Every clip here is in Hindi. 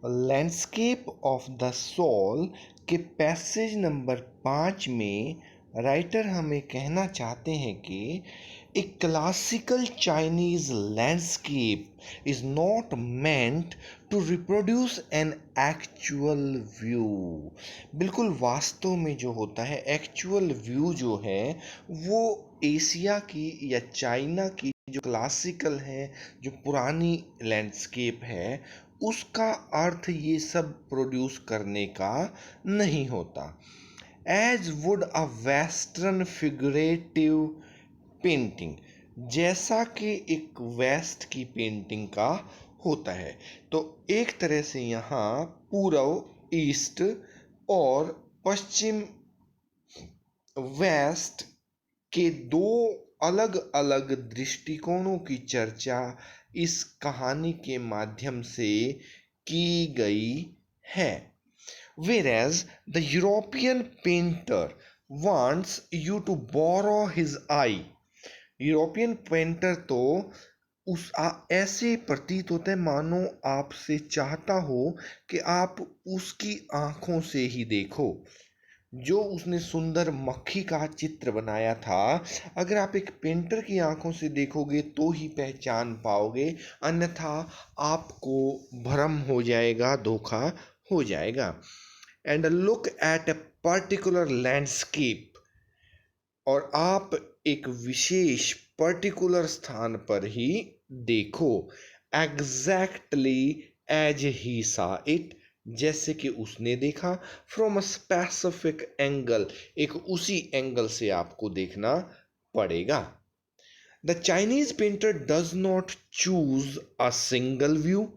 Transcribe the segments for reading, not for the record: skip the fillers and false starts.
लैंडस्केप ऑफ द सोल के पैसेज नंबर 5 में राइटर हमें कहना चाहते हैं कि a classical Chinese landscape is not meant to reproduce an actual view. बिल्कुल वास्तव में जो होता है एक्चुअल व्यू जो है वो एशिया की या चाइना की जो क्लासिकल है, जो पुरानी लैंडस्केप है, उसका अर्थ ये सब प्रोड्यूस करने का नहीं होता। As would a western figurative painting, जैसा कि एक वेस्ट की पेंटिंग का होता है। तो एक तरह से यहाँ पूर्व ईस्ट और पश्चिम वेस्ट के दो अलग अलग दृष्टिकोणों की चर्चा इस कहानी के माध्यम से की गई है। Whereas the European painter wants you to borrow his eye. European painter तो ऐसे प्रतीत होता है मानो आपसे चाहता हो कि आप उसकी आंखों से ही देखो। जो उसने सुंदर मक्खी का चित्र बनाया था, अगर आप एक पेंटर की आंखों से देखोगे तो ही पहचान पाओगे, अन्यथा आपको भ्रम हो जाएगा, धोखा हो जाएगा। And look at a particular landscape, और आप एक विशेष पर्टिकुलर स्थान पर ही देखो। एग्जैक्टली एज ही सा इट, जैसे कि उसने देखा। फ्रॉम अ स्पेसिफिक एंगल, एक उसी एंगल से आपको देखना पड़ेगा। The Chinese painter does not choose a single view,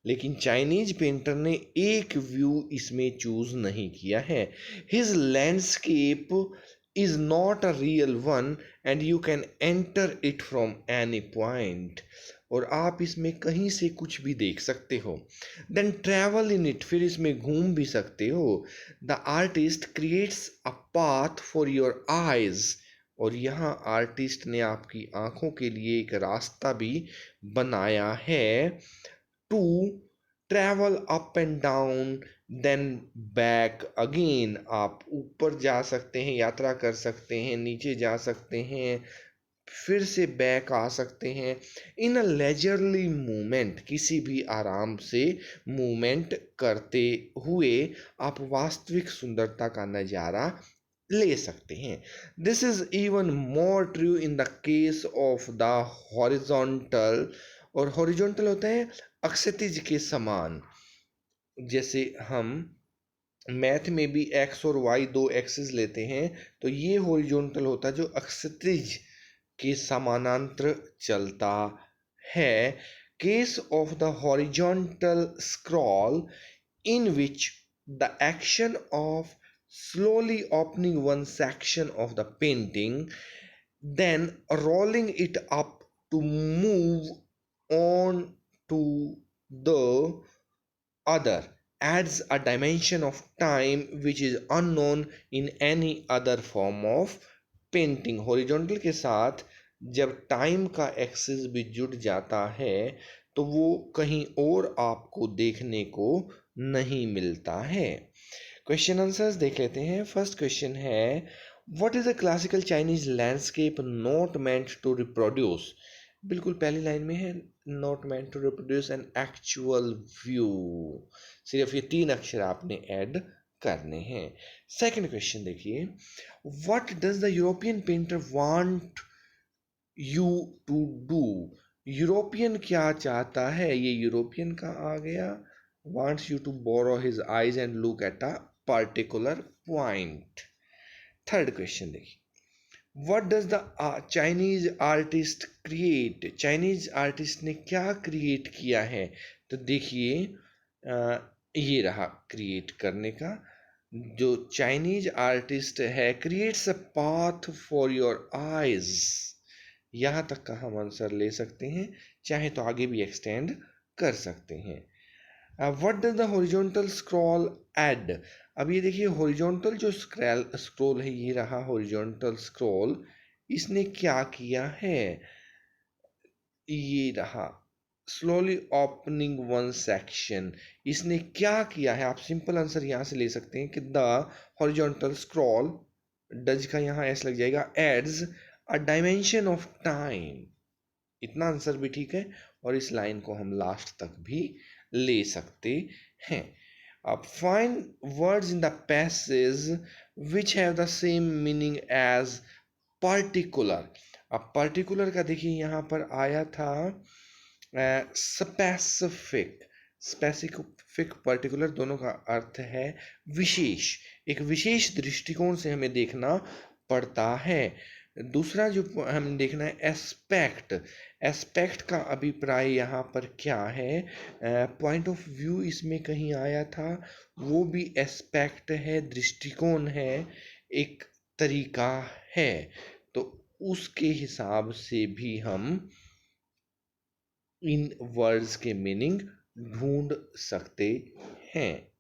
लेकिन चाइनीज पेंटर ने एक व्यू इसमें चूज नहीं किया है। His landscape is not a real one and you can enter it from any point, और आप इसमें कहीं से कुछ भी देख सकते हो। देन ट्रैवल इन इट, फिर इसमें घूम भी सकते हो। The artist creates a path for your eyes, और यहाँ आर्टिस्ट ने आपकी आंखों के लिए एक रास्ता भी बनाया है। To travel up and down then back again, आप ऊपर जा सकते हैं, यात्रा कर सकते हैं, नीचे जा सकते हैं, फिर से बैक आ सकते हैं। इन अ लेजरली मूवमेंट, किसी भी आराम से मूवमेंट करते हुए आप वास्तविक सुंदरता का नज़ारा ले सकते हैं। This is even more true in the case of the horizontal, और हॉरिजॉन्टल होता है अक्षैतिज के समान। जैसे हम मैथ में भी एक्स और वाई दो एक्सिस लेते हैं, तो ये हॉरिजॉन्टल होता है जो अक्षैतिज के समानांतर चलता है। Case of the horizontal scroll in which the action of slowly opening one section of the painting, then rolling it up to move on to the other, adds a dimension of time which is unknown in any other form of painting. Horizontal के साथ जब टाइम का एक्सिस भी जुड़ जाता है तो वो कहीं और आपको देखने को नहीं मिलता है। क्वेश्चन आंसर्स देख लेते हैं। फर्स्ट क्वेश्चन है, what is a classical Chinese landscape not meant to reproduce. बिल्कुल पहली लाइन में है, not meant to reproduce an actual view. सिर्फ ये 3 अक्षर आपने ऐड करने हैं। सेकंड क्वेश्चन देखिए, what does the European painter want you to do. European क्या चाहता है, ये यूरोपियन का आ गया। wants you to borrow his eyes and look at a particular point. Third question देखिए, what does the Chinese artist create, Chinese artist ने क्या क्रिएट किया है। तो देखिए ये रहा क्रिएट करने का, जो चाइनीज आर्टिस्ट है, creates a path for your eyes. यहाँ तक का हम आंसर ले सकते हैं, चाहे तो आगे भी एक्सटेंड कर सकते हैं। What does the horizontal scroll add. अब ये देखिए हॉरिजॉन्टल जो स्क्रॉल है, ये रहा हॉरिजॉन्टल स्क्रॉल, इसने क्या किया है, ये रहा स्लोली ओपनिंग वन सेक्शन, इसने क्या किया है? आप सिंपल आंसर यहाँ से ले सकते हैं कि द हॉरिजॉन्टल स्क्रॉल, डज का यहाँ एस लग जाएगा, adds a dimension of time. इतना आंसर भी ठीक है और इस लाइन को हम लास्ट तक भी ले सकते हैं। अब find words in the passage which have the same meaning as particular. अब पर्टिकुलर का देखिए यहाँ पर आया था स्पेसिफिक। स्पेसिफिक पर्टिकुलर दोनों का अर्थ है विशेष, एक विशेष दृष्टिकोण से हमें देखना पड़ता है। दूसरा जो हम देखना है एस्पेक्ट। एस्पेक्ट का अभिप्राय यहाँ पर क्या है? पॉइंट ऑफ व्यू इसमें कहीं आया था, वो भी एस्पेक्ट है, दृष्टिकोण है, एक तरीका है। तो उसके हिसाब से भी हम इन वर्ड्स के मीनिंग ढूंढ सकते हैं।